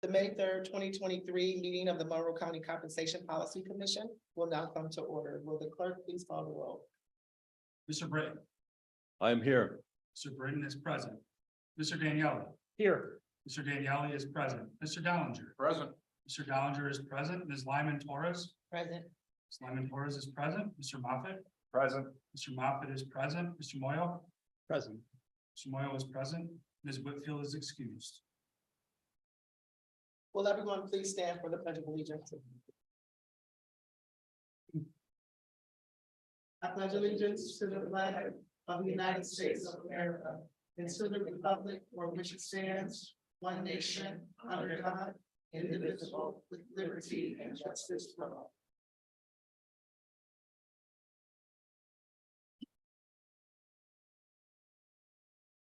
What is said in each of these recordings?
The May 3rd, 2023 meeting of the Monroe County Compensation Policy Commission will now come to order. Will the clerk please call the roll? Mr. Britton. I am here. Mr. Britton is present. Mr. Daniele. Here. Mr. Daniele is present. Mr. Dollinger. Present. Mr. Dollinger is present. Ms. Lyman Torres. Present. Ms. Lyman Torres is present. Mr. Moffett. Present. Mr. Moffett is present. Mr. Moyle. Present. Mr. Moyle is present. Ms. Whitfield is excused. Will everyone please stand for the pledge of allegiance? I pledge allegiance to the flag of the United States of America and to the republic for which it stands, one nation, under God, indivisible, with liberty and justice for all.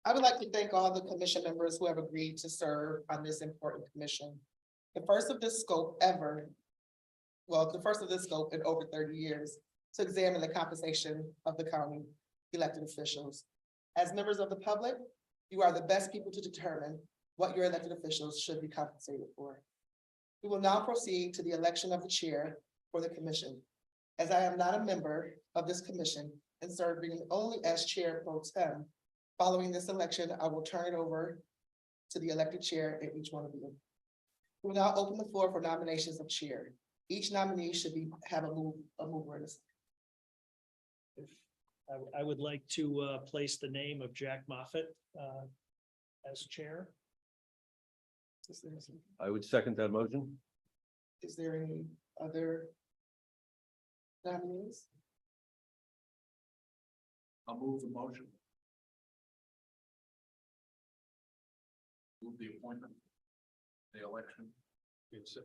I would like to thank all the commission members who have agreed to serve on this important commission. The first of this scope in over 30 years to examine the compensation of the county elected officials. As members of the public, you are the best people to determine what your elected officials should be compensated for. We will now proceed to the election of the chair for the commission. As I am not a member of this commission and serving only as chair pro tem, following this election, I will turn it over to the elected chair and each one of you. We will now open the floor for nominations of chair. Each nominee should have a mover and a second. I would like to place the name of Jack Moffett as chair. I would second that motion. Is there any other nominees? I'll move the motion. Move the appointment. The election. Is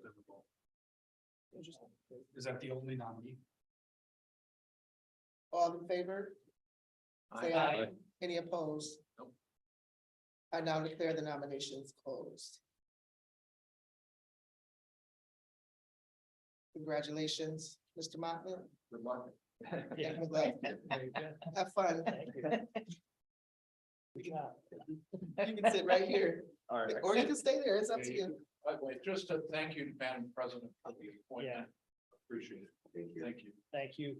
that the only nominee? All in favor? Say aye. Any opposed? Nope. I now declare the nominations closed. Congratulations, Mr. Moffett. Good luck. Yeah. Good luck. Very good. Have fun. Thank you. Good job. You can sit right here, All right. or you can stay there. It's up to you. Wait, just to thank you, Madam President, for the appointment. Appreciate it. Thank you. Thank you.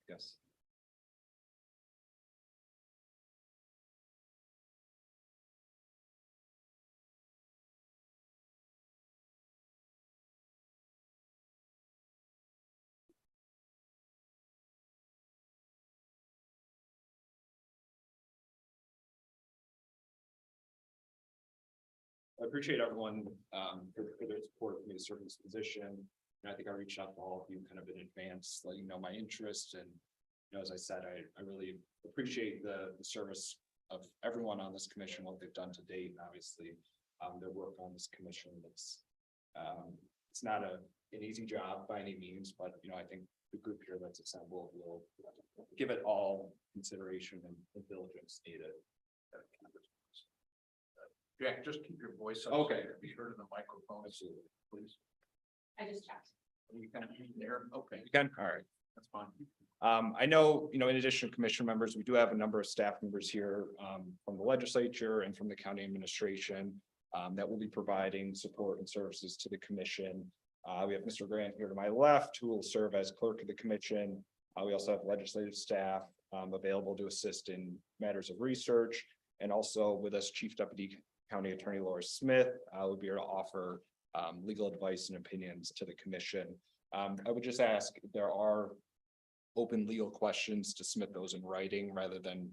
Yes. I appreciate everyone for their support for me to serve in this position. And I think I reached out to all of you kind of in advance, letting you know my interest. And as I said, I really appreciate the service of everyone on this commission, what they've done to date, and obviously their work on this commission. It's not an easy job by any means, but I think the group here that's assembled will give it all consideration and diligence needed. Jack, just keep your voice up. Okay. So be heard in the microphone. Absolutely. Please. I just checked. You can there. Okay, You can, all right. that's fine. I know, in addition to commission members, we do have a number of staff members here from the legislature and from the county administration that will be providing support and services to the commission. We have Mr. Grant here to my left, who will serve as clerk of the commission. We also have legislative staff available to assist in matters of research, and also with us, Chief Deputy County Attorney Laura Smith will be here to offer legal advice and opinions to the commission. I would just ask if there are open legal questions to submit those in writing rather than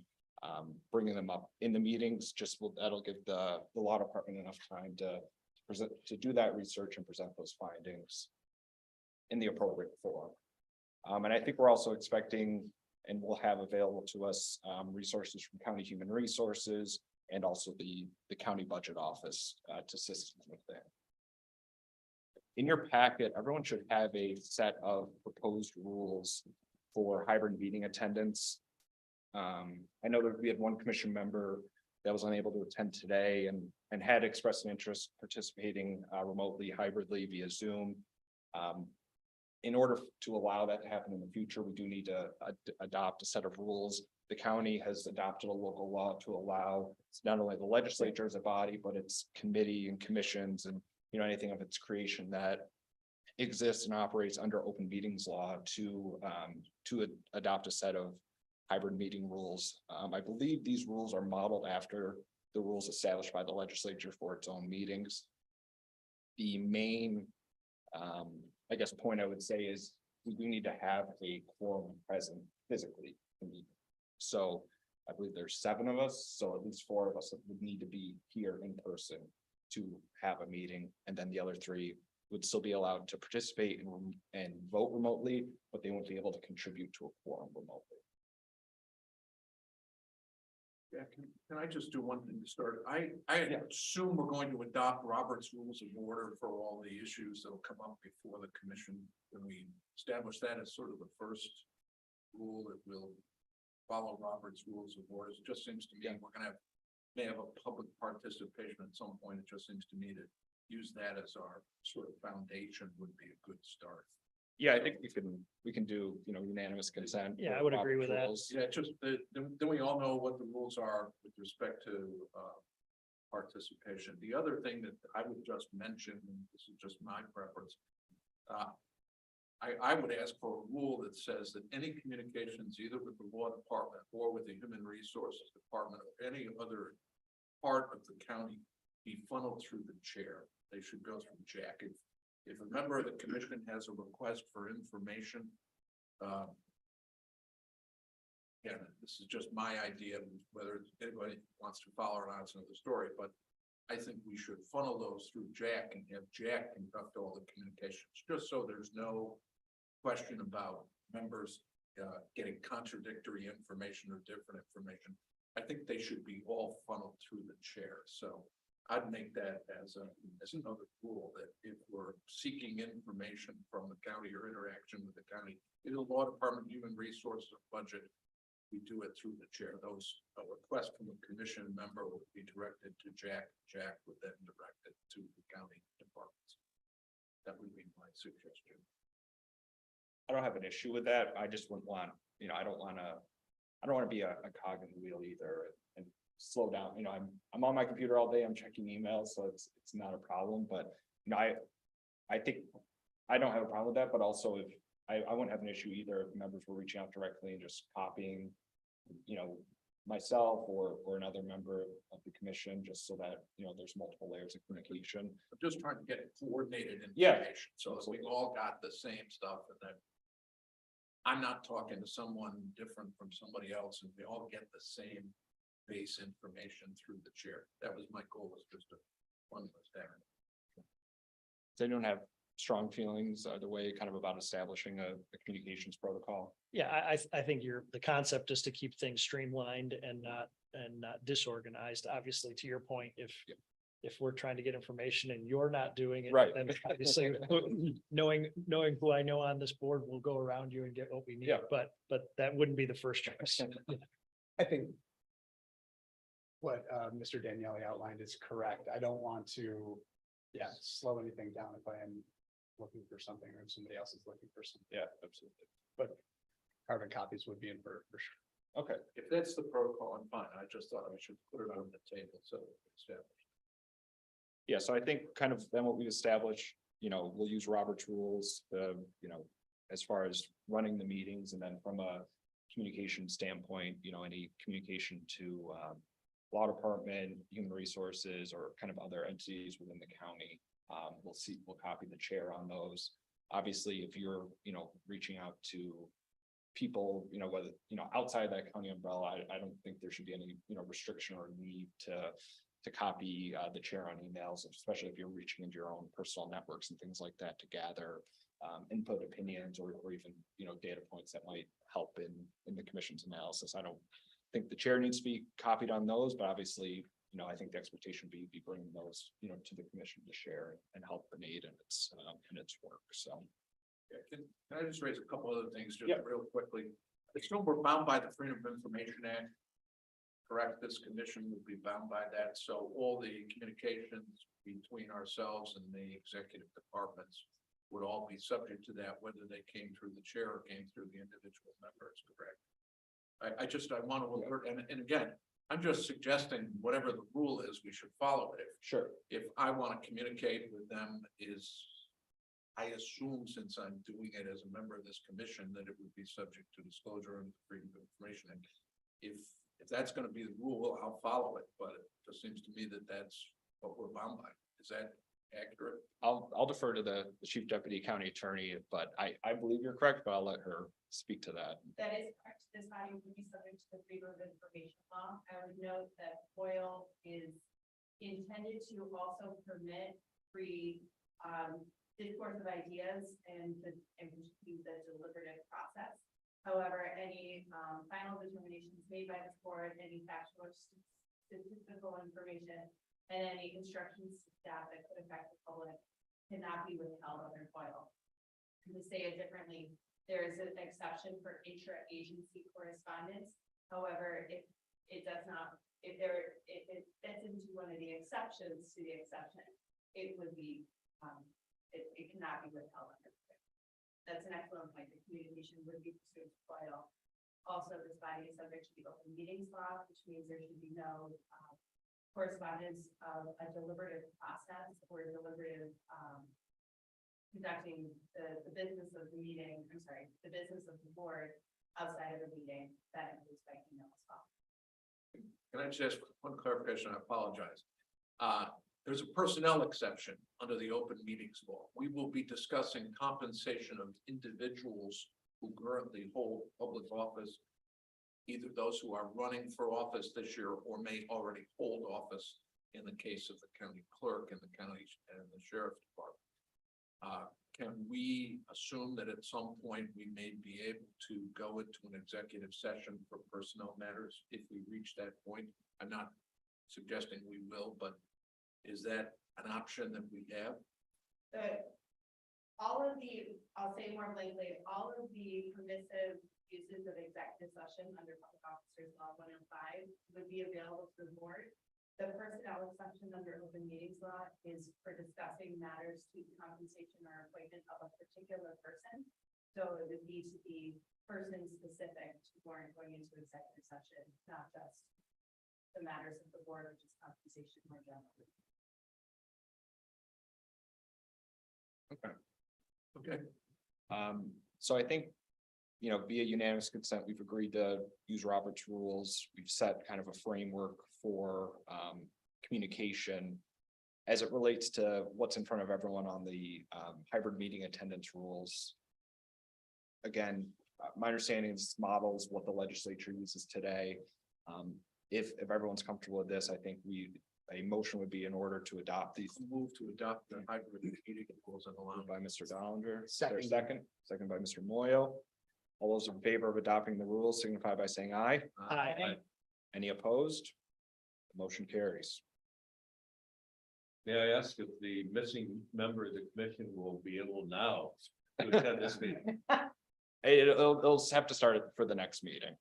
bringing them up in the meetings. That'll give the law department enough time to do that research and present those findings in the appropriate form. And I think we're also expecting and we'll have available to us resources from County Human Resources and also the county budget office to assist with that. In your packet, everyone should have a set of proposed rules for hybrid meeting attendance. I know that we had one commission member that was unable to attend today and had expressed an interest participating remotely hybridly via Zoom. in order to allow that to happen in the future, we do need to adopt a set of rules. The county has adopted a local law to allow not only the legislature as a body, but its committee and commissions and, you know, anything of its creation that exists and operates under open meetings law to adopt a set of hybrid meeting rules. I believe these rules are modeled after the rules established by the legislature for its own meetings. The main, I guess, point I would say is we do need to have a quorum present physically. So I believe there's 7 of us, so at least 4 of us would need to be here in person to have a meeting, and then the other 3 would still be allowed to participate and vote remotely, but they won't be able to contribute to a quorum remotely. Yeah, can I just do one thing to start? I Yeah. assume we're going to adopt Robert's Rules of Order for all the issues that'll come up before the commission. When we establish that as sort of the first rule that will follow Robert's Rules of Order, it just seems to me we're gonna may have a public participation at some point. It just seems to me that use that as our sort of foundation would be a good start. Yeah, I think we can do, you know, unanimous consent. Yeah, for I would agree Robert's with that. rules. Yeah, just then we all know what the rules are with respect to participation. The other thing that I would just mention, and this is just my preference. I would ask for a rule that says that any communications either with the law department or with the human resources department or any other part of the county be funneled through the chair. They should go through Jack. If a member of the commission has a request for information, yeah, this is just my idea, whether anybody wants to follow or not, it's another story, but I think we should funnel those through Jack and have Jack conduct all the communications, just so there's no question about members getting contradictory information or different information. I think they should be all funneled through the chair, so I'd make that as another rule that if we're seeking information from the county or interaction with the county, either the law department, human resources, or budget, we do it through the chair. Those a request from a commission member would be directed to Jack. Jack would then direct it to the county departments. That would be my suggestion. I don't have an issue with that. I just wouldn't want, you know, I don't want to be a cog in the wheel either and slow down. You know, I'm on my computer all day. I'm checking emails, so it's not a problem. But you know, I think I don't have a problem with that. But also, if I wouldn't have an issue either if members were reaching out directly and just copying, you know, myself or another member of the commission, just so that, you know, there's multiple layers of communication. I'm just trying to get it coordinated Yeah. information, so that we all got the same stuff and that I'm not talking to someone different from somebody else and we all get the same base information through the chair. That was my goal, was just to one was there. Does anyone have strong feelings either way, kind of about establishing a communications protocol? Yeah, I think the concept is to keep things streamlined and not disorganized. Obviously, to your point, if we're trying to get information and you're not doing it, Right. then obviously knowing who I know on this board will go around you and get what we need. Yeah. But that wouldn't be the first choice. I think what Mr. Daniele outlined is correct. I don't want to, slow anything down if I am looking for something or if somebody else is looking for something. Yeah, absolutely. But carbon copies would be in for sure. Okay. If that's the protocol, I'm fine. I just thought I should put it on the table, so it's established. Yeah, so I think kind of then what we establish, you know, we'll use Robert's rules, you know, as far as running the meetings, and then from a communication standpoint, you know, any communication to law department, human resources, or kind of other entities within the county. We'll copy the chair on those. Obviously, if you're, you know, reaching out to people, you know, whether, you know, outside that county umbrella, I don't think there should be any, you know, restriction or need to copy the chair on emails, especially if you're reaching into your own personal networks and things like that to gather input, opinions, or even, you know, data points that might help in the commission's analysis. I don't think the chair needs to be copied on those, but obviously, you know, I think the expectation would be bringing those, you know, to the commission to share and help the need in its work. So. Yeah, can I just raise a couple other things just Yeah. real quickly? Assume we're bound by the Freedom of Information Act. Correct, this commission would be bound by that, so all the communications between ourselves and the executive departments would all be subject to that, whether they came through the chair or came through the individual members, correct? I want to alert, and again, I'm just suggesting whatever the rule is, we should follow it. Sure. If I want to communicate with them I assume since I'm doing it as a member of this commission, that it would be subject to disclosure and freedom of information. And if that's going to be the rule, I'll follow it, but it just seems to me that that's what we're bound by. Is that accurate? I'll defer to the chief deputy county attorney, but I believe you're correct, but I'll let her speak to that. That is correct. This body would be subject to the freedom of information law. I would note that FOIL is intended to also permit free discourse of ideas and the deliberative process. However, any final determinations made by this board, any factual or statistical information, and any instructions to staff that could affect the public cannot be withheld under FOIL. To say it differently, there is an exception for intra-agency correspondence. However, if it does not, if it fits into one of the exceptions to the exception, it would be, it cannot be withheld under FOIL. That's an excellent point. The communication would be pursued to FOIL. Also, this body is subject to the open meetings law, which means there should be no correspondence of a deliberative process or deliberative conducting the business of the meeting, the business of the board outside of the meeting, that includes by email as well. Can I just ask one clarification? I apologize. There's a personnel exception under the open meetings law. We will be discussing compensation of individuals who currently hold public office, either those who are running for office this year or may already hold office in the case of the county clerk and the county and the sheriff's department. Can we assume that at some point we may be able to go into an executive session for personnel matters if we reach that point? I'm not suggesting we will, but is that an option that we have? I'll say more blankly, all of the permissive uses of executive session under Public Officers Law 105 would be available to the board. The personnel exception under open meetings law is for discussing matters to compensation or appointment of a particular person. So it would need to be person specific to warrant going into executive session, not just the matters of the board, which is compensation more generally. Okay. So I think, via unanimous consent, we've agreed to use Robert's rules. We've set kind of a framework for communication as it relates to what's in front of everyone on the hybrid meeting attendance rules. Again, my understanding is models what the legislature uses today. If everyone's comfortable with this, I think a motion would be in order to adopt these. Move to adopt the hybrid meeting rules and allow. Moved by Mr. Dollinger. Is there a Second. Second by Mr. Moyle. All those in favor of adopting the rules signify by saying aye. Aye. Any opposed? The motion carries. May I ask if the missing member of the commission will be able now to attend this meeting? It'll have to start it for the next meeting.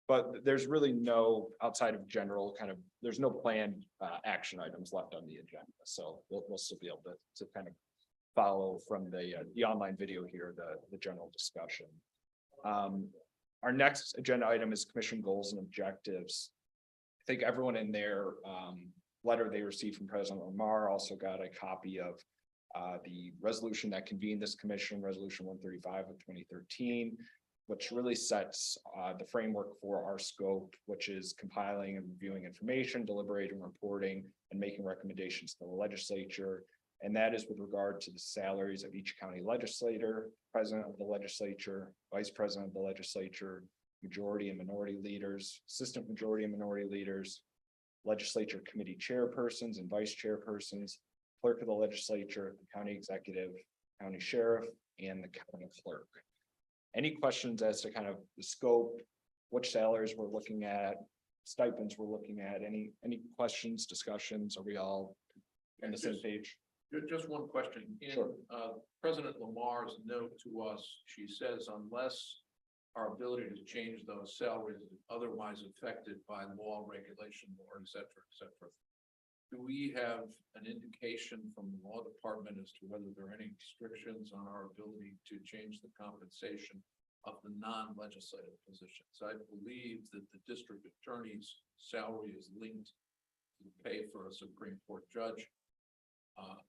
But there's really no outside of general there's no planned action items left on the agenda. So we'll still be able to kind of follow from the online video here, the general discussion. Our next agenda item is commission goals and objectives. I think everyone in their letter they received from President Lamar also got a copy of the resolution that convened this commission, Resolution 135 of 2013, which really sets the framework for our scope, which is compiling and reviewing information, deliberating, reporting, and making recommendations to the legislature. And that is with regard to the salaries of each county legislator, president of the legislature, vice president of the legislature, majority and minority leaders, assistant majority and minority leaders, legislature committee chairpersons and vice chairpersons, clerk of the legislature, the county executive, county sheriff, and the county clerk. Any questions as to kind of the scope, which salaries we're looking at, stipends we're looking at, any questions, discussions? Are we all on the same page? Just one question. In Sure. President Lamar's note to us, she says unless our ability to change those salaries is otherwise affected by law, regulation, or et cetera, do we have an indication from the law department as to whether there are any restrictions on our ability to change the compensation of the non-legislative positions? I believe that the district attorney's salary is linked to the pay for a Supreme Court judge.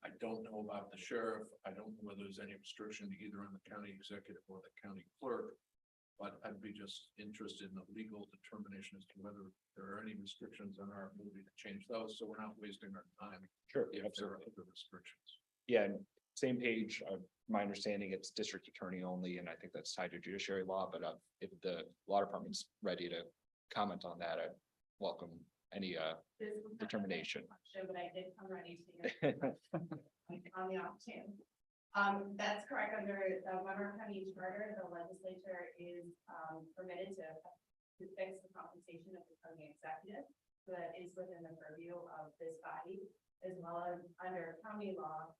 I don't know about the sheriff. I don't know whether there's any restriction either on the county executive or the county clerk. But I'd be just interested in the legal determination as to whether there are any restrictions on our ability to change those, so we're not wasting our time Sure, if there are absolutely. other restrictions. Yeah, and same page, my understanding it's district attorney only, and I think that's tied to judiciary law, but if the law department's ready to comment on that, I welcome any This was not determination. Show, but I did come ready to on the off chance. That's correct. Under the Monroe County Charter, the legislature is permitted to fix the compensation of the county executive. So that is within the purview of this body, as well as under county law.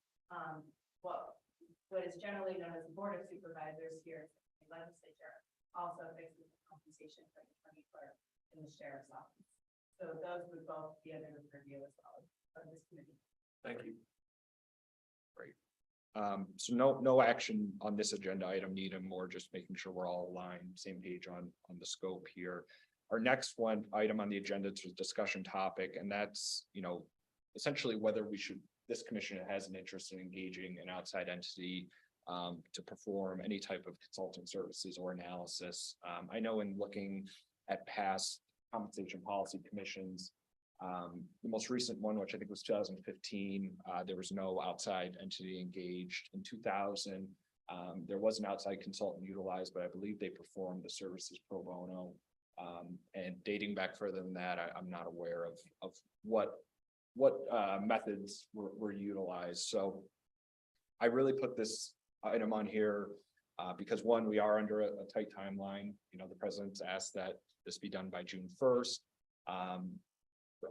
What is generally known as the Board of Supervisors here, in the legislature, also fixes the compensation for the county clerk and the sheriff's office. So those would both be under the purview as well of this committee. Thank you. So no action on this agenda item needed, more just making sure we're all aligned, same page on the scope here. Our next one item on the agenda is a discussion topic, and that's, essentially whether this commission has an interest in engaging an outside entity to perform any type of consulting services or analysis. I know in looking at past compensation policy commissions, the most recent one, which I think was 2015, there was no outside entity engaged. In 2000, there was an outside consultant utilized, but I believe they performed the services pro bono. And dating back further than that, I'm not aware of what methods were utilized. So I really put this item on here because one, we are under a tight timeline. The president's asked that this be done by June 1st.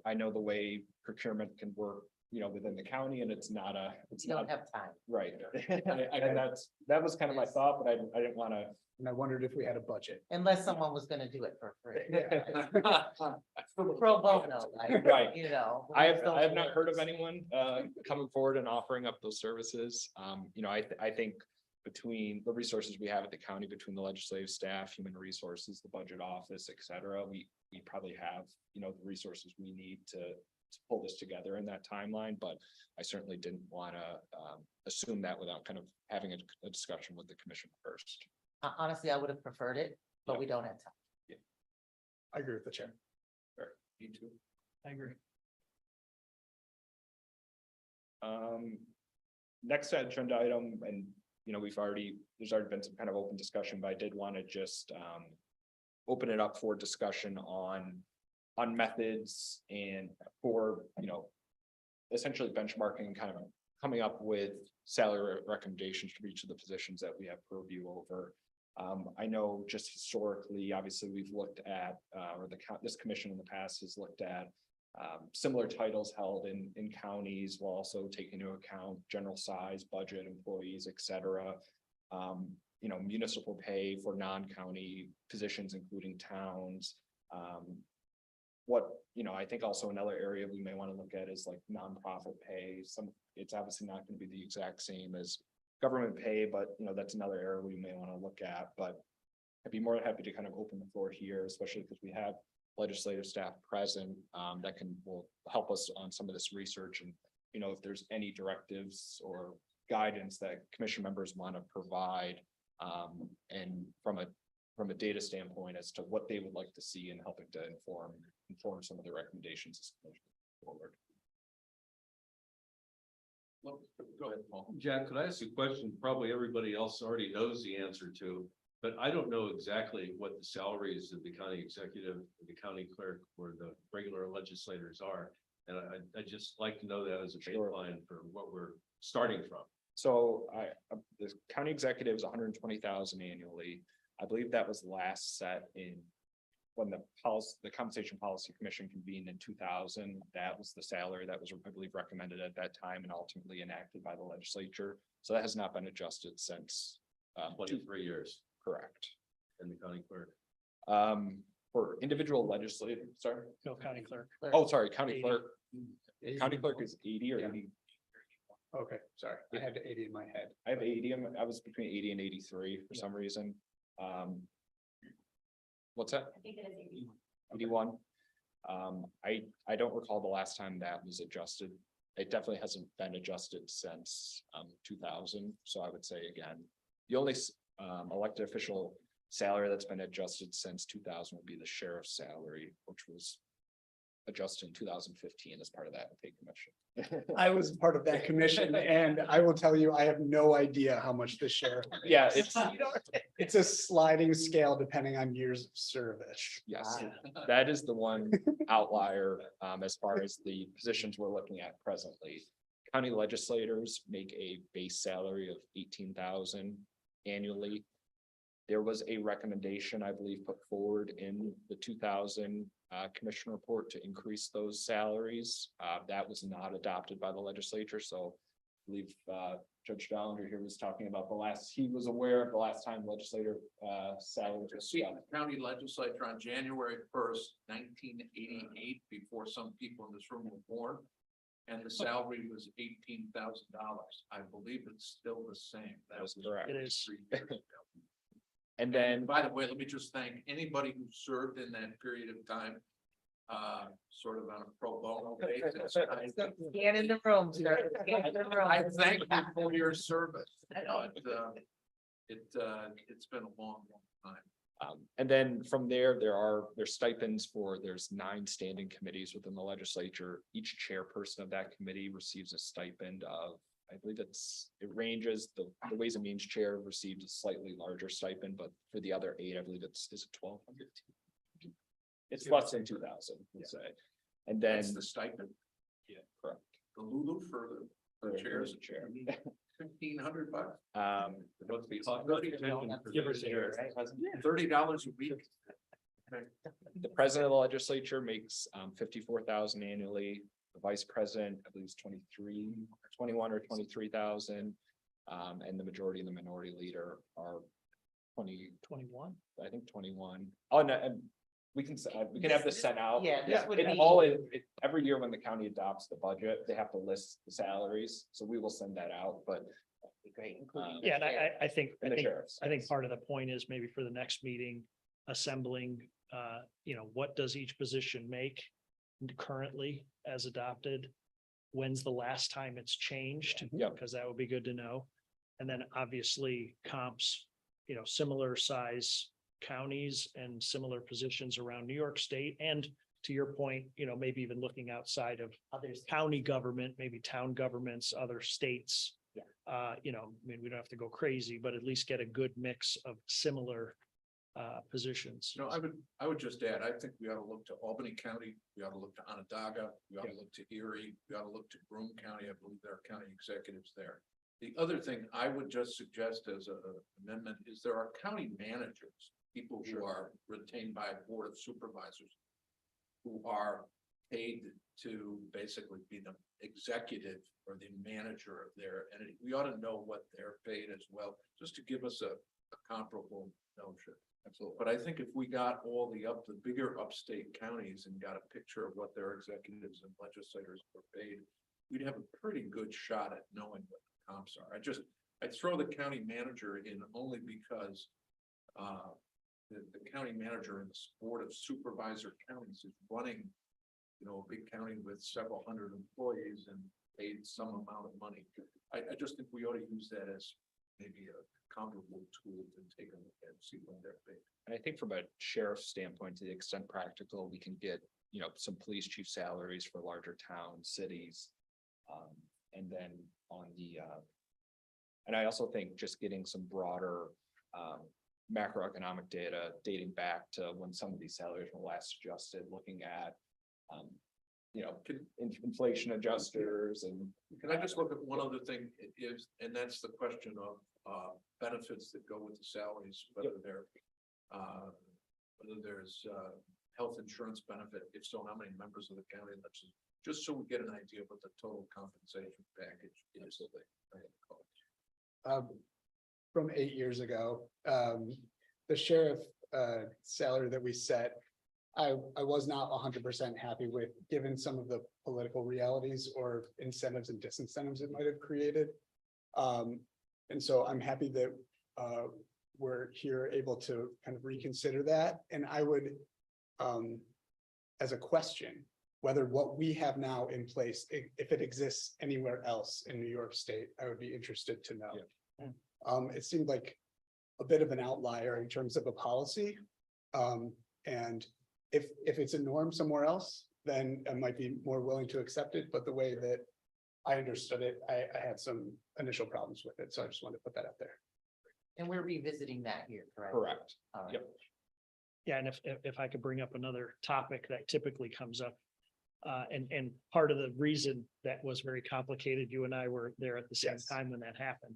I know the way procurement can work, within the county, and it's not have time. right. And that was kind of my thought, but I didn't want to. And I wondered if we had a budget. Unless someone was gonna do it for free. Pro bono, like, Right. I have social not heard of workers. anyone coming forward and offering up those services. I think between the resources we have at the county, between the legislative staff, human resources, the budget office, et cetera, we probably have, the resources we need to pull this together in that timeline, but I certainly didn't want to assume that without kind of having a discussion with the commission first. Honestly, I would have preferred it, but we don't have time. I agree with the chair. Me too. I agree. Next agenda item, and there's already been some kind of open discussion, but I did want to just open it up for discussion on methods and for, essentially benchmarking and kind of coming up with salary recommendations for each of the positions that we have purview over. I know just historically, obviously, we've looked at, this commission in the past has looked at similar titles held in counties while also taking into account general size, budget, employees, et cetera. Municipal pay for non-county positions, including towns. I think also another area we may want to look at is like nonprofit pay. It's obviously not going to be the exact same as government pay, but that's another area we may want to look at. But I'd be more than happy to kind of open the floor here, especially because we have legislative staff present that will help us on some of this research. And if there's any directives or guidance that commission members want to provide, and from a data standpoint as to what they would like to see in helping to inform some of the recommendations forward. Well, go ahead, Paul. Jack, could I ask a question? Probably everybody else already knows the answer to, but I don't know exactly what the salaries of the county executive, the county clerk, or the regular legislators are. And I just like to know that as a Sure. baseline for what we're starting from. So the county executive is 120,000 annually. I believe that was last set in when the compensation policy commission convened in 2000. That was the salary that was, I believe, recommended at that time and ultimately enacted by the legislature. So that has not been adjusted since. 23 years Correct. in the county clerk. For individual legislative, sorry. No county clerk. Oh, sorry, county 80. clerk. County clerk is 80 or Yeah. 80. Okay, sorry, I had 80 in my head. I have 80. I was between 80 and 83 for some reason. What's that? I think it is 81. 81. I don't recall the last time that was adjusted. It definitely hasn't been adjusted since 2000. So I would say again, the only elected official salary that's been adjusted since 2000 would be the sheriff's salary, which was adjusted in 2015 as part of that pay commission. I was part of that commission and I will tell you, I have no idea how much the sheriff. Yeah, makes. It's a sliding scale depending on years of service. Yes, that is the one outlier as far as the positions we're looking at presently. County legislators make a base salary of 18,000 annually. There was a recommendation, I believe, put forward in the 2000 commission report to increase those salaries. That was not adopted by the legislature, so I believe Judge Dollander here was talking about he was aware of the last time legislator salaries. To see the county legislature on January 1st, 1988, before some people in this room were born. And the salary was $18,000. I believe it's still the same. That That's was correct. It is. 3 years ago. And then, By the way, let me just thank anybody who served in that period of time. Sort of on a pro bono basis. Scan in the room, sir. Scan in the room. I thank you for your service. It's been a long, long time. and then from there's stipends there's 9 standing committees within the legislature. Each chairperson of that committee receives a stipend of, I believe it ranges, the Ways and Means chair received a slightly larger stipend, but for the other 8, I believe is it 1,200? It's less than 2,000, we'll say. And then, That's the stipend. yeah, correct. The Lulu for the chairs. Chair. $1,500. Let's be Give or take. $30 a week. The president of the legislature makes 54,000 annually. The vice president, I believe, is 21 or 23,000. And the majority and the minority leader are 21. I think 21. Oh, no, and we can have this sent out. Yeah, this would It's be, all every year when the county adopts the budget, they have to list the salaries, so we will send that out, but. great, including. the Yeah, and chair. I think, And the sheriffs. I think part of the point is maybe for the next meeting, assembling, what does each position make currently as adopted? When's the last time it's changed? Yeah. Because that would be good to know. And then obviously comps, similar size counties and similar positions around New York State. And to your point, maybe even looking outside of Others. county government, maybe town governments, other states. Yeah. I mean, we don't have to go crazy, but at least get a good mix of similar positions. I would just add, I think we ought to look to Albany County, we ought to look to Onondaga, we ought to look to Erie, we ought to look to Broome County. I believe there are county executives there. The other thing I would just suggest as an amendment is there are county managers, people who are retained by a board of supervisors, who are paid to basically be the executive or the manager of their entity. We ought to know what they're paid as well, just to give us a comparable notion. Absolutely. But I think if we got all the bigger upstate counties and got a picture of what their executives and legislators were paid, we'd have a pretty good shot at knowing what the comps are. I'd throw the county manager in only because the county manager in the board of supervisor counties is running, a big county with several hundred employees and paid some amount of money. I just think we ought to use that as maybe a comparable tool to take a look at, see what they're paid. And I think from a sheriff's standpoint, to the extent practical, we can get, some police chief salaries for larger towns, cities. And then on and I also think just getting some broader macroeconomic data dating back to when some of these salaries were last adjusted, looking at, inflation adjusters and. Can I just look at one other thing and that's the question of benefits that go with the salaries, whether there's health insurance benefit, if so, how many members of the county, just so we get an idea of what the total compensation package is. From 8 years ago, the sheriff salary that we set I was not 100% happy with, given some of the political realities or incentives and disincentives it might have created. And so I'm happy that we're here able to kind of reconsider that. And I would, as a question, whether what we have now in place, if it exists anywhere else in New York State, I would be interested to know. It seemed like a bit of an outlier in terms of a policy. And if it's a norm somewhere else, then I might be more willing to accept it, but the way that I understood it, I had some initial problems with it, so I just wanted to put that out there. And we're revisiting that here, correct? Correct. All right. Yep. Yeah, and if I could bring up another topic that typically comes up. And part of the reason that was very complicated, you and I were there at the same Yes. time when that happened.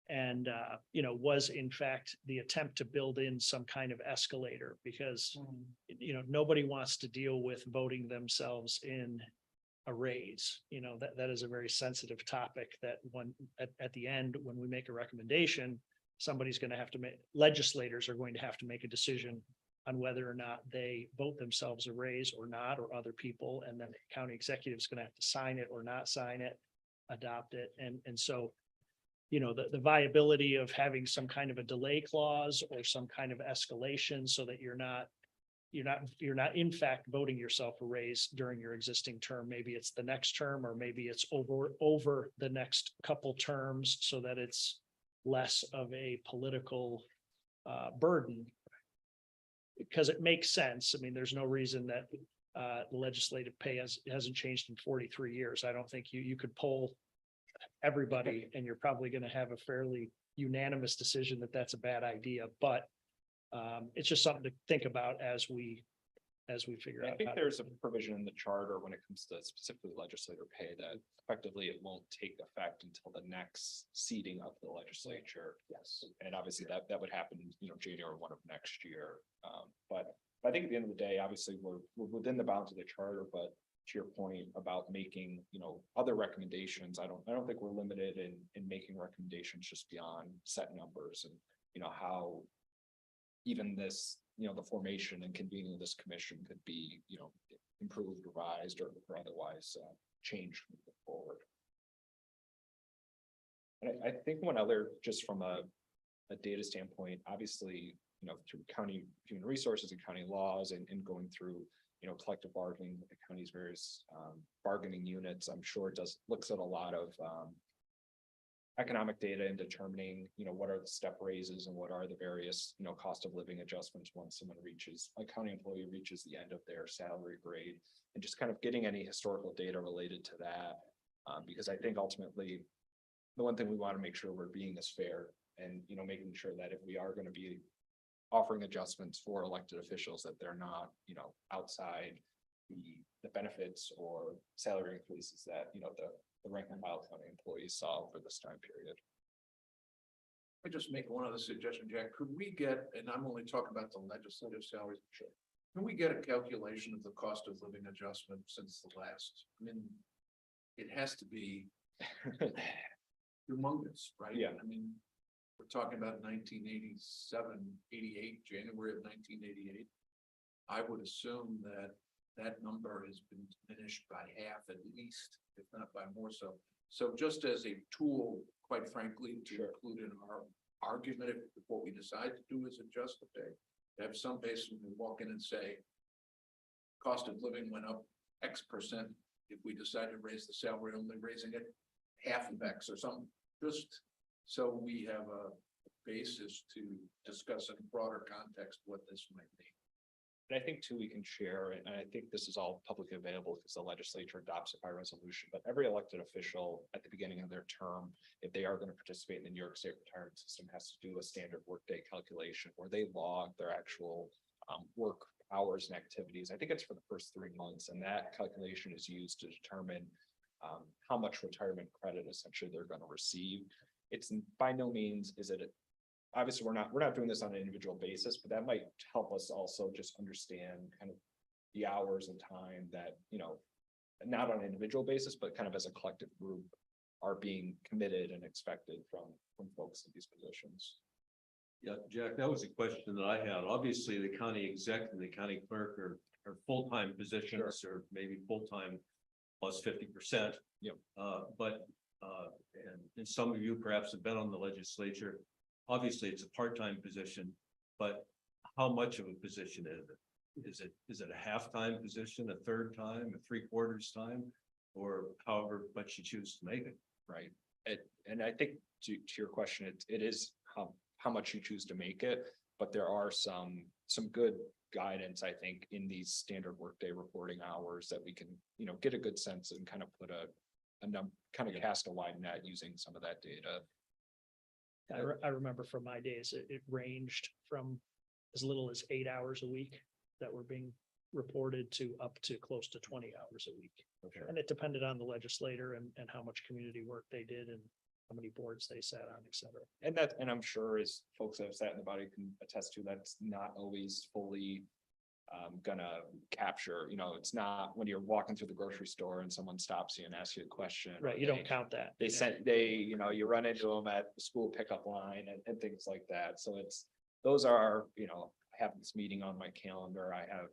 And, was in fact the attempt to build in some kind of escalator because, nobody wants to deal with voting themselves in a raise. That is a very sensitive topic that when, at the end, when we make a recommendation, somebody's going to have to make, legislators are going to have to make a decision on whether or not they vote themselves a raise or not, or other people, and then the county executive is going to have to sign it or not sign it, adopt it, and so the viability of having some kind of a delay clause or some kind of escalation so that you're not in fact voting yourself a raise during your existing term. Maybe it's the next term, or maybe it's over the next couple terms so that it's less of a political burden. Because it makes sense. I mean, there's no reason that the legislative pay hasn't changed in 43 years. I don't think you could poll everybody and you're probably going to have a fairly unanimous decision that that's a bad idea, but it's just something to think about as we figure I out. think how to- there's a provision in the charter when it comes to specifically legislator pay that effectively it won't take effect until the next seating of the legislature. Yes. And obviously that would happen, January 1 of next year. But I think at the end of the day, obviously, we're within the bounds of the charter, but to your point about making, other recommendations, I don't think we're limited in making recommendations just beyond set numbers and, how even this, the formation and convening of this commission could be, improved, revised, or otherwise changed moving forward. And I think one other, just from a data standpoint, obviously, through county human resources and county laws and going through, collective bargaining with the county's various bargaining units, I'm sure it looks at a lot of economic data and determining, what are the step raises and what are the various, cost of living adjustments once a county employee reaches the end of their salary grade, and just kind of getting any historical data related to that. Because I think ultimately, the one thing we want to make sure we're being is fair and, making sure that if we are going to be offering adjustments for elected officials, that they're not, outside the benefits or salary increases that, the rank and file county employees saw over this time period. I just make one other suggestion, Jack. Could we get, and I'm only talking about the legislative salaries, can we get a calculation of the cost of living adjustment since the last? I mean, it has to be humongous, right? Yeah. I mean, we're talking about 1987, 88, January of 1988. I would assume that number has been diminished by half at least, if not by more so. So just as a tool, quite frankly, to Sure. include in our argument, if what we decide to do is adjust the pay, to have some basis when we walk in and say, cost of living went up X%. If we decide to raise the salary, only raising it half of X or something, just so we have a basis to discuss in a broader context what this might mean. And I think too, we can share, and I think this is all publicly available because the legislature adopts it by resolution, but every elected official at the beginning of their term, if they are going to participate in the New York State retirement system, has to do a standard workday calculation where they log their actual work hours and activities. I think it's for the first 3 months, and that calculation is used to determine how much retirement credit essentially they're going to receive. It's by no means is it obviously we're not doing this on an individual basis, but that might help us also just understand kind of the hours and time that, not on an individual basis, but kind of as a collective group are being committed and expected from folks in these positions. Yeah, Jack, that was a question that I had. Obviously, the county exec and the county clerk are full-time positions or maybe full-time plus 50%. Yep. And some of you perhaps have been on the legislature. Obviously, it's a part-time position, but how much of a position is it? Is it a half-time position, a third time, a three-quarters time? Or however much you choose to make it? Right. And I think to your question, it is how much you choose to make it, but there are some good guidance, I think, in these standard workday reporting hours that we can, get a good sense and kind of put kind of cast a wide net using some of that data. I remember from my days, it ranged from as little as 8 hours a week that were being reported to up to close to 20 hours a week. Okay. And it depended on the legislator and how much community work they did and how many boards they sat on, et cetera. And I'm sure as folks that have sat in the body can attest to, that's not always fully gonna capture, it's not when you're walking through the grocery store and someone stops you and asks you a question. Right, you don't count that. They you run into them at the school pickup line and things like that. So those are, I have this meeting on my calendar, I have,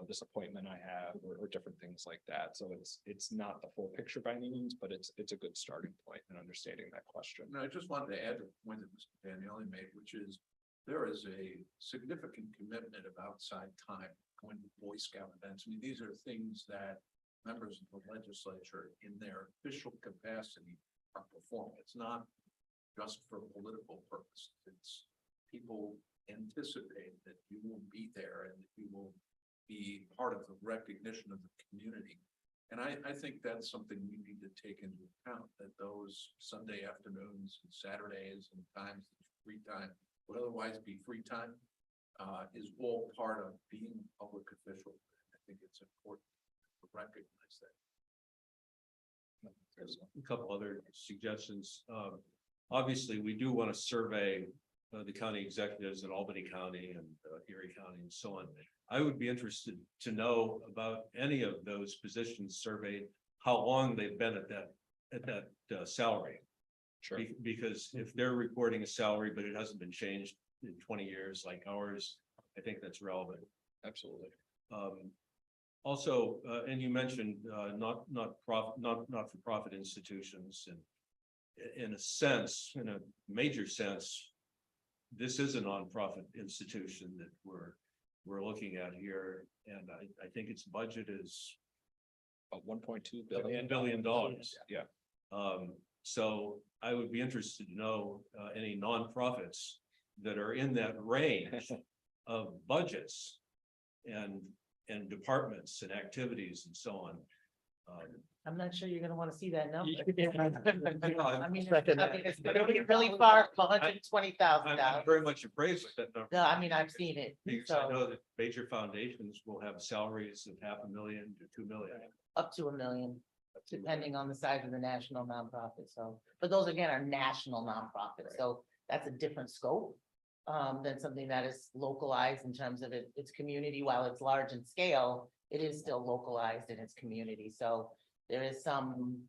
this appointment I have, or different things like that. So it's not the full picture by any means, but it's a good starting point in understanding that question. And I just wanted to add to the point that Mr. Daniele made, which is there is a significant commitment of outside time going to Boy Scout events. I mean, these are things that members of the legislature in their official capacity are performing. It's not just for political purposes. It's people anticipate that you will be there and that you will be part of the recognition of the community. And I think that's something we need to take into account, that those Sunday afternoons and Saturdays and times, free time, would otherwise be free time, is all part of being a public official. I think it's important to recognize that. There's a couple other suggestions. Obviously, we do want to survey the county executives in Albany County and Erie County and so on. I would be interested to know about any of those positions surveyed, how long they've been at that salary. Sure. Because if they're reporting a salary, but it hasn't been changed in 20 years like ours, I think that's relevant. Absolutely. Also, and you mentioned not for profit institutions, and in a sense, in a major sense, this is a nonprofit institution that we're looking at here, and I think its budget is About $1.2 $1 billion. Yeah. So I would be interested to know any nonprofits that are in that range of budgets and departments and activities and so on. I'm not sure you're gonna wanna see that number. I'm I mean, it's gonna be really far from $120,000. very much appraised with that number. No, I mean, I've seen it, Because I so know that major foundations will have salaries of $500,000 to $2 million. up to $1 million, depending on the size of the national nonprofit, so, but those again are national nonprofits, so that's a different scope. Than something that is localized in terms of its community, while it's large in scale, it is still localized in its community, so. There is some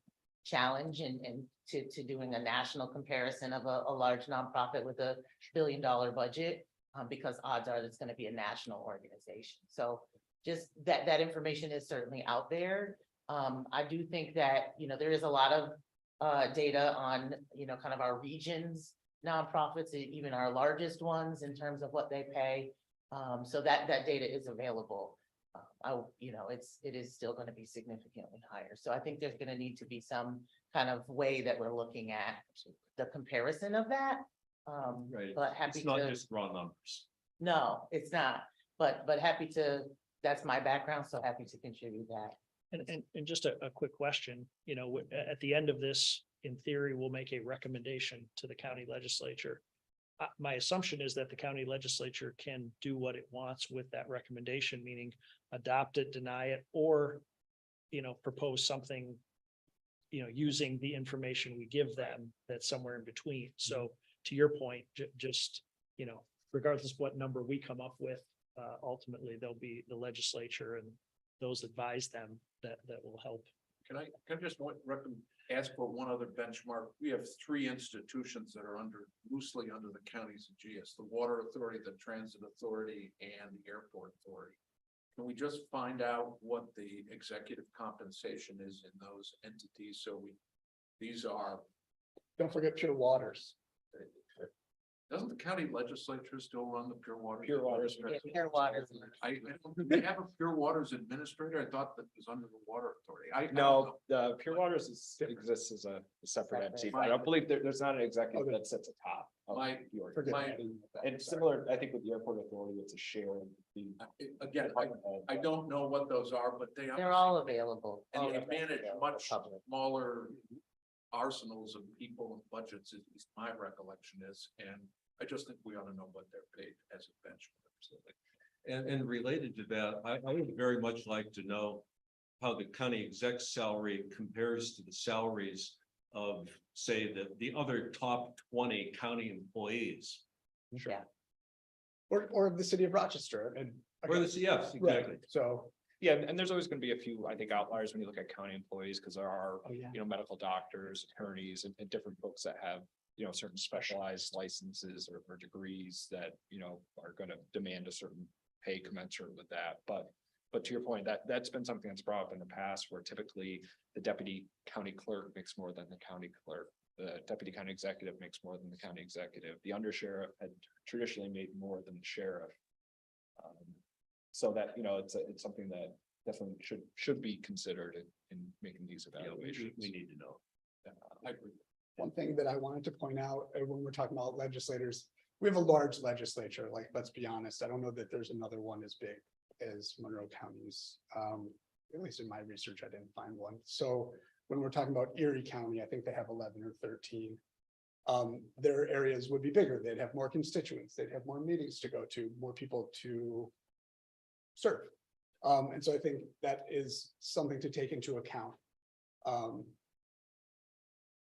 challenge in to doing a national comparison of a large nonprofit with $1 billion budget. Because odds are it's gonna be a national organization, so just that information is certainly out there. I do think that, there is a lot of data on, kind of our regions, nonprofits, even our largest ones in terms of what they pay. So that data is available. It is still going to be significantly higher. So I think there's going to need to be some kind of way that we're looking at the comparison of that. Right. But happy It's not to, just raw numbers. no, it's not, but happy to, that's my background, so happy to contribute that. And just a quick question, at the end of this, in theory, we'll make a recommendation to the county legislature. My assumption is that the county legislature can do what it wants with that recommendation, meaning adopt it, deny it, or, propose something, using the information we give them that's somewhere in between. So to your point, just, regardless of what number we come up with, ultimately there'll be the legislature and those advise them that will help can I just ask for one other benchmark? We have three institutions that are loosely under the county's aegis, the Water Authority, the Transit Authority, and the Airport Authority. Can we just find out what the executive compensation is in those entities? So these are, Don't forget Pure Waters. doesn't the county legislature still run the Pure Waters? Pure Waters. Yeah, Pure Waters. Do they have a Pure Waters administrator? I thought that was under the Water Authority. I don't No, know. the Pure Waters exists as a separate entity. Separate. I don't believe there's not an executive that sits atop. of My- the org. Forget My- that. And similar, I think with the Airport Authority, it's a share of the. Again, I don't know what those are, but they. They're all available. And all they of them manage available much public. smaller arsenals of people and budgets, at least my recollection is, and I just think we ought to know what they're paid as a benchmark. And related to that, I would very much like to know how the county exec's salary compares to the salaries of, say, the other top 20 county employees. Yeah, Or the city of Rochester and. Or the, yes, Right, exactly. so, Yeah, and there's always gonna be a few, I think, outliers when you look at county employees, because there are, oh, yeah. you know, medical doctors, attorneys, and different folks that have, you know, certain specialized licenses or degrees that, you know, are gonna demand a certain pay commensurate with that, but to your point, that's been something that's brought up in the past, where typically the deputy county clerk makes more than the county clerk. The deputy county executive makes more than the county executive. The undersheriff had traditionally made more than the sheriff. So that, you know, it's something that definitely should be considered in making these Yeah, evaluations. we need to know. I agree. One thing that I wanted to point out, when we're talking about legislators, we have a large legislature, like, let's be honest, I don't know that there's another one as big as Monroe County's. At least in my research, I didn't find one. So when we're talking about Erie County, I think they have 11 or 13. Their areas would be bigger. They'd have more constituents. They'd have more meetings to go to, more people to serve. And so I think that is something to take into account.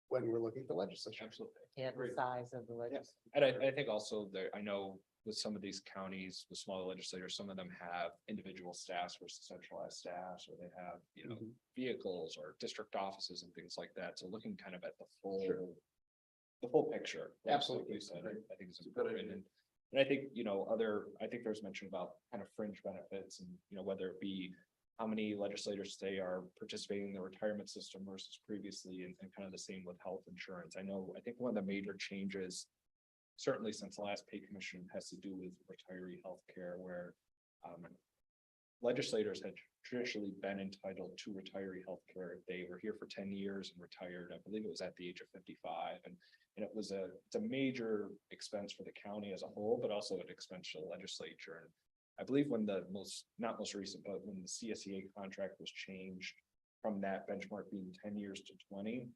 When we're looking at the legislature. Absolutely. yeah, the size of the legislature. And I think also there, I know with some of these counties, with smaller legislators, some of them have individual staffs versus centralized staffs, or they have, you know, Mhm. vehicles or district offices and things like that. So looking kind of at the full, Sure. the full picture. like Absolutely. you said, I think it's It's a good important. idea. And I think, you know, I think there's mention about kind of fringe benefits and, you know, whether it be how many legislators today are participating in the retirement system versus previously, and kind of the same with health insurance. I think one of the major changes, certainly since the last pay commission, has to do with retiree healthcare, where legislators had traditionally been entitled to retiree healthcare if they were here for 10 years and retired. I believe it was at the age of 55, and it's a major expense for the county as a whole, but also an expense to the legislature. And I believe when not most recent, but when the CSEA contract was changed from that benchmark being 10 years to 20,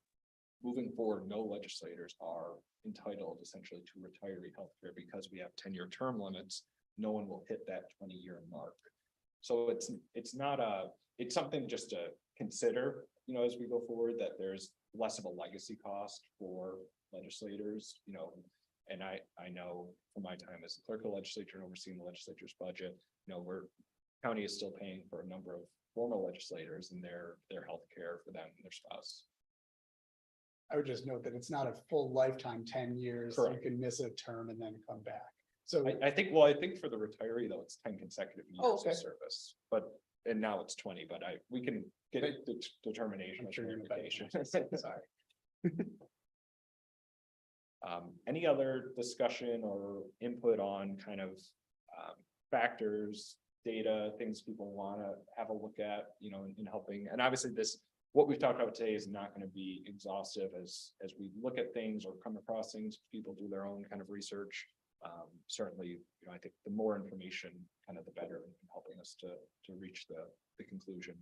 moving forward, no legislators are entitled essentially to retiree healthcare because we have 10-year term limits. No one will hit that 20-year mark. So it's something just to consider, you know, as we go forward, that there's less of a legacy cost for legislators, you know. And I know from my time as the clerk of the legislature and overseeing the legislature's budget, you know, county is still paying for a number of former legislators and their health care for them and their spouse. I would just note that it's not a full lifetime, 10 years. You Correct. can miss a term and then come back. So, I think for the retiree though, it's 10 consecutive Oh, years okay. of service, and now it's 20, but we can get a determination. I'm of sure you're in a better clarification. position. Sorry. Any other discussion or input on kind of factors, data, things people want to have a look at, you know, in helping? And obviously what we've talked about today is not going to be exhaustive as we look at things or come across things, people do their own kind of research. Certainly, you know, I think the more information, kind of the better in helping us to reach the conclusion.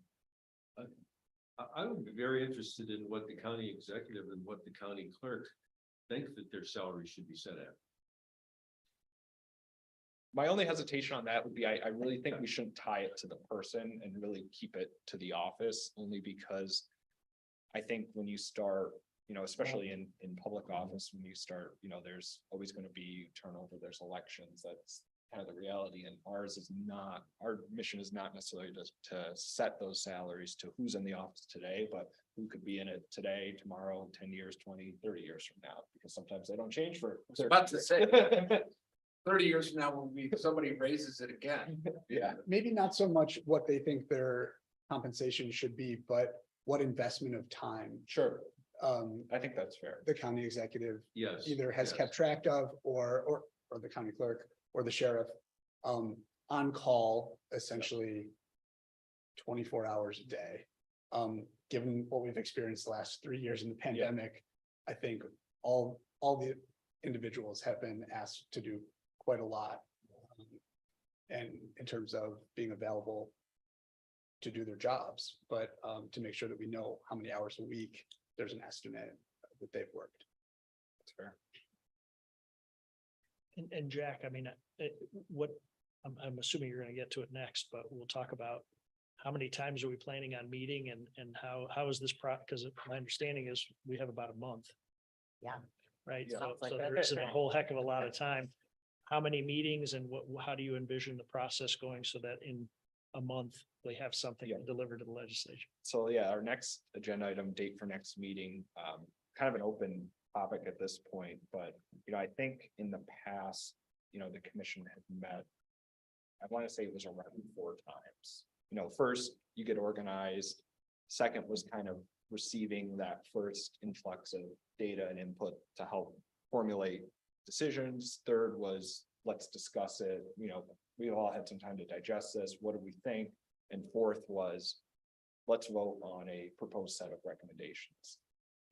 I would be very interested in what the county executive and what the county clerk think that their salary should be set at. My only hesitation on that would be, I really think we shouldn't tie it to the person and really keep it to the office, only because I think when you start, you know, especially in public office, when you start, you know, there's always going to be turnover, there's elections, kind of the reality, and ours is not, our mission is not necessarily to set those salaries to who's in the office today, but who could be in it today, tomorrow, 10 years, 20, 30 years from now, because sometimes they don't change for. was about to say. 30 years from now, when somebody raises it again. Yeah, Maybe not so much what they think their compensation should be, but what investment of time, sure, um, I think that's fair. the county executive Yes. either has yes. kept track of, or the county clerk or the sheriff, on call essentially 24 hours a day. Given what we've experienced the last 3 years in the pandemic, I think all the individuals have been asked to do quite a lot. And in terms of being available to do their jobs, but, to make sure that we know how many hours a week, there's an estimate that they've worked. That's fair. And Jack, I mean, what, I'm assuming you're gonna get to it next, but we'll talk about how many times are we planning on meeting and how is this because my understanding is we have about a month. Yeah. Right, Yeah. so Sounds like so that. there isn't a whole heck of a lot of time. How many meetings and how do you envision the process going so that in a month we have something Yeah. delivered to the legislature? So yeah, our next agenda item, date for next meeting, kind of an open topic at this point, but I think in the past, the commission had met. I want to say it was around 4 times. First you get organized. Second was kind of receiving that first influx of data and input to help formulate decisions. Third was, let's discuss it. We all had some time to digest this. What do we think? And fourth was, let's vote on a proposed set of recommendations.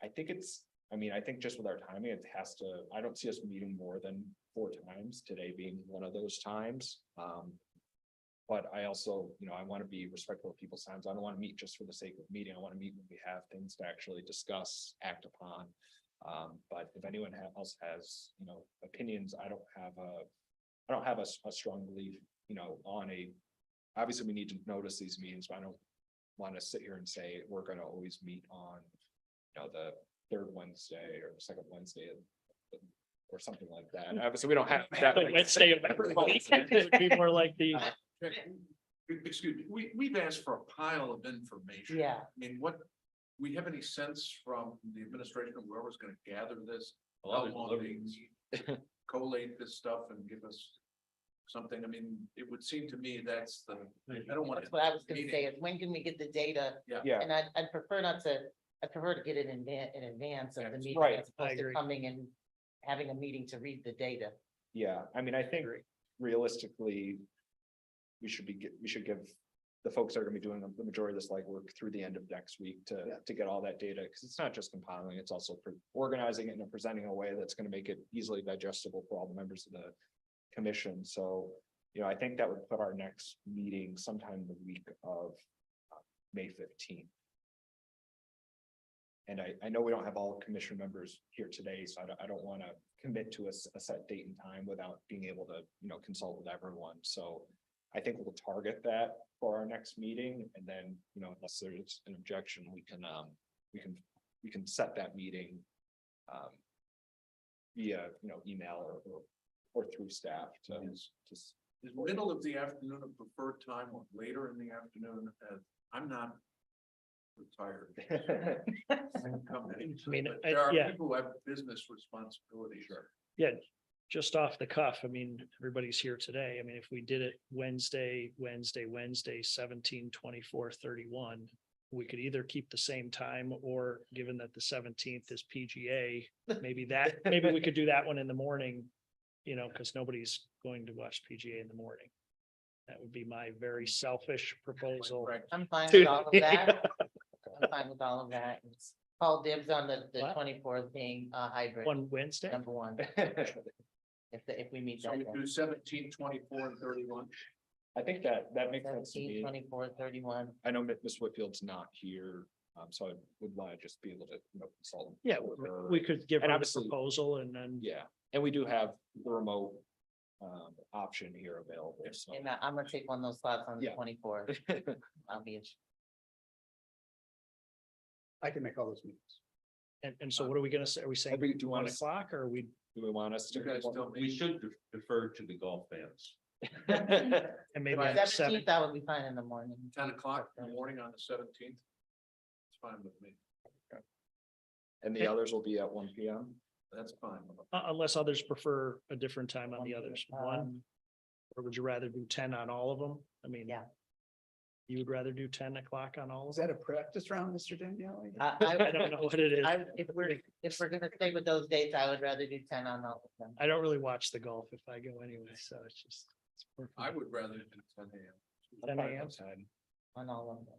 I think just with our timing, it has to, I don't see us meeting more than 4 times, today being one of those times. But I also, I want to be respectful of people's times. I don't want to meet just for the sake of meeting. I want to meet when we have things to actually discuss, act upon. But if anyone else has, opinions, I don't have a strong belief, obviously we need to notice these meetings, but I don't want to sit here and say we're going to always meet on, the 3rd Wednesday or the 2nd Wednesday or something like that. And obviously, we don't have that. The Wednesday of every week, it would be more like the, Excuse me, we've asked for a pile of information. Yeah. I mean, we have any sense from the administration of whoever's gonna gather this? A lot How of long deliverables. they collate this stuff and give us something? I mean, it would seem to me that's I don't want. That's what I was gonna say, is when can we get the data? Yeah, And I'd prefer I'd prefer to get it in advance of the meeting, Right, as opposed to agree. coming and having a meeting to read the data. yeah. I mean, I think realistically, we should give the folks that are gonna be doing the majority of this legwork through the end of next week to get all that data, because it's not just compiling, it's also organizing it and presenting in a way that's gonna make it easily digestible for all the members of the commission. So, I think that would put our next meeting sometime the week of May 15th. And I know we don't have all commission members here today, so I don't want to commit to a set date and time without being able to, consult with everyone. So I think we'll target that for our next meeting, and then, unless there's an objection, we can set that meeting via, email or through staff to just. Is middle of the afternoon a preferred time or later in the afternoon? I'm not retired. I mean, There are yeah. people who have business responsibilities. Yeah, just off the cuff, I mean, everybody's here today. I mean, if we did it Wednesday, 17, 24, 31, we could either keep the same time, or given that the 17th is PGA, maybe we could do that one in the morning, because nobody's going to watch PGA in the morning. That would be my very selfish proposal. Right. I'm fine To- with all of that. I'm fine with all of that. It's Paul dibs on the What? 24th being a hybrid, One Wednesday? number one, if we meet So that. we do 17, 24, and 31. I think that makes sense to 17, me. 24, 31. I know Ms. Whitfield's not here, so I would want to just be able to, consult. Yeah, with her. we could give And her the obviously- proposal and then. Yeah, and we do have the remote option here available, so. And I'm gonna take one of those slots on the Yeah. 24th. I'll be, I can make all those meetings. And so what are we gonna say? Are we saying Do you want 1 us, o'clock or are we? do we want us to? You guys tell me. We should defer to the golf fans. And maybe on the 7th. 17th, that would be fine in the morning. 10 o'clock in the morning on the 17th. It's fine with me. And the others will be at 1 PM. That's fine. Unless others prefer a different time on the others. One, Um, or would you rather do 10 on all of them? I mean. Yeah. You would rather do 10 o'clock on all Is of them? that a practice round, Mr. Daniele? I don't know what it is. If we're gonna stay with those dates, I would rather do 10 on all of them. I don't really watch the golf if I go anyway, so it's just. I would rather do 10 a.m. 10 a.m. On all of them.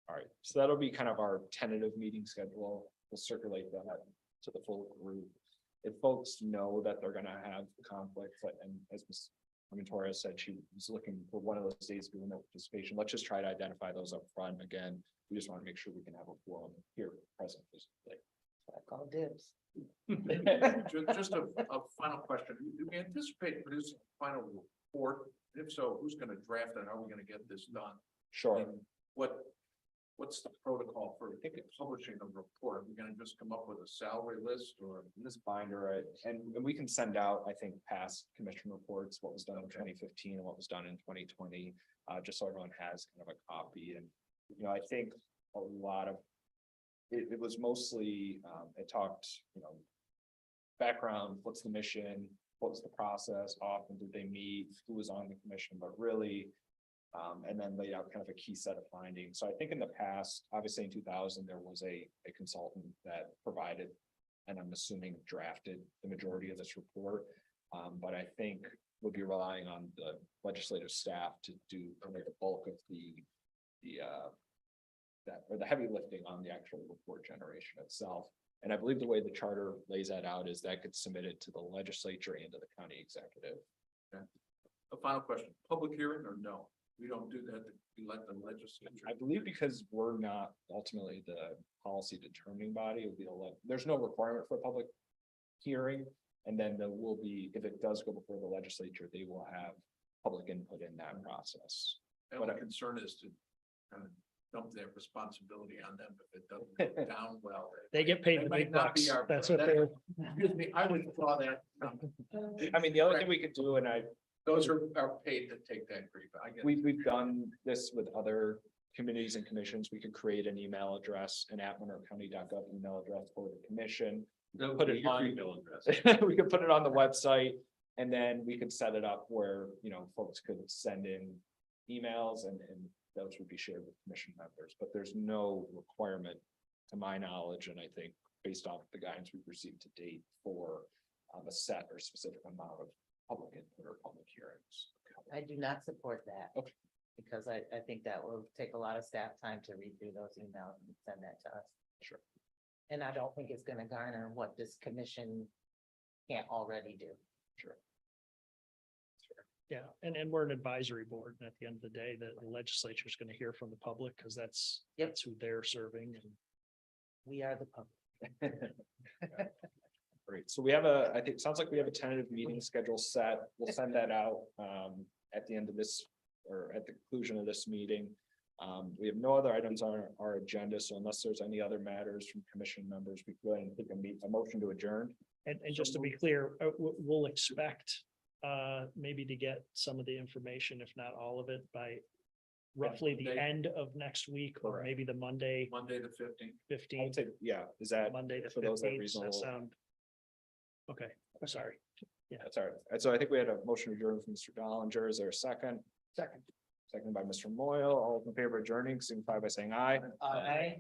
All right, so that'll be kind of our tentative meeting schedule. We'll circulate that to the full group. If folks know that they're gonna have conflicts, and as Ms. Torres said, she was looking for one of those days doing no participation. Let's just try to identify those up front. Again, we just want to make sure we can have a forum here present physically. I call dibs. Just a final question. Do we anticipate producing a final report? If so, who's gonna draft it? How are we gonna get this done? Sure. And what's the protocol for publishing a report? Are we gonna just come up with a salary list or? In this binder, right, and we can send out, I think, past commission reports, what was done in Okay. 2015 and what was done in 2020. Just so everyone has kind of a copy, and, you know, I think a lot of. It was mostly, it talked, you know. Background, what's the mission, what was the process, often did they meet, who was on the commission, but really. And then laid out kind of a key set of findings. So I think in the past, obviously in 2000, there was a consultant that provided. And I'm assuming drafted the majority of this report. But I think we'll be relying on the legislative staff to do kind of the bulk of the heavy lifting on the actual report generation itself. And I believe the way the charter lays that out is that gets submitted to the legislature and to the county executive. A final question, public hearing or no? We don't do that, we let the legislature. I believe because we're not ultimately the policy determining body, it would be there's no requirement for a public hearing. And then there will be, if it does go before the legislature, they will have public input in that process. And my concern is to kind of dump that responsibility on them if it doesn't go down well. They get paid the might big not be bucks. our- That's what that- they're. Excuse me, I would draw that. I mean, the other thing we could do, and Those are paid to take that grief, I guess. we've done this with other committees and commissions. We could create an email address, an @monroecounty.gov email address for the commission. That would Put be it your on- email address. We could put it on the website, and then we could set it up where, you know, folks could send in emails and those would be shared with commission members, but there's no requirement to my knowledge, and I think based off the guidance we've received to date for a set or specific amount of public input or public hearings. I do not support that. Okay. Because I think that will take a lot of staff time to read through those emails and send that to us. Sure. And I don't think it's gonna garner what this commission can't already do. Yeah, and we're an advisory board, and at the end of the day, the legislature is going to hear from the public, because that's who they're serving, and We are the public. Great, so we have I think, it sounds like we have a tentative meeting schedule set. We'll send that out at the end of this, or at the conclusion of this meeting. We have no other items on our agenda, so unless there's any other matters from commission members, we go ahead and take a motion to adjourn. And just to be clear, we'll expect maybe to get some of the information, if not all of it, by roughly the Monday. end of next week, or Correct. maybe the Monday Monday the 15th. I would 15th, say, yeah, is that, Monday the for those that 15th, reasonable? does that sound? Okay, I'm sorry. That's all right. So I think we had a motion to adjourn from Mr. Dollinger. Is there a second? Second. Second by Mr. Moyle. All in favor of adjourning, signify by saying aye. Aye.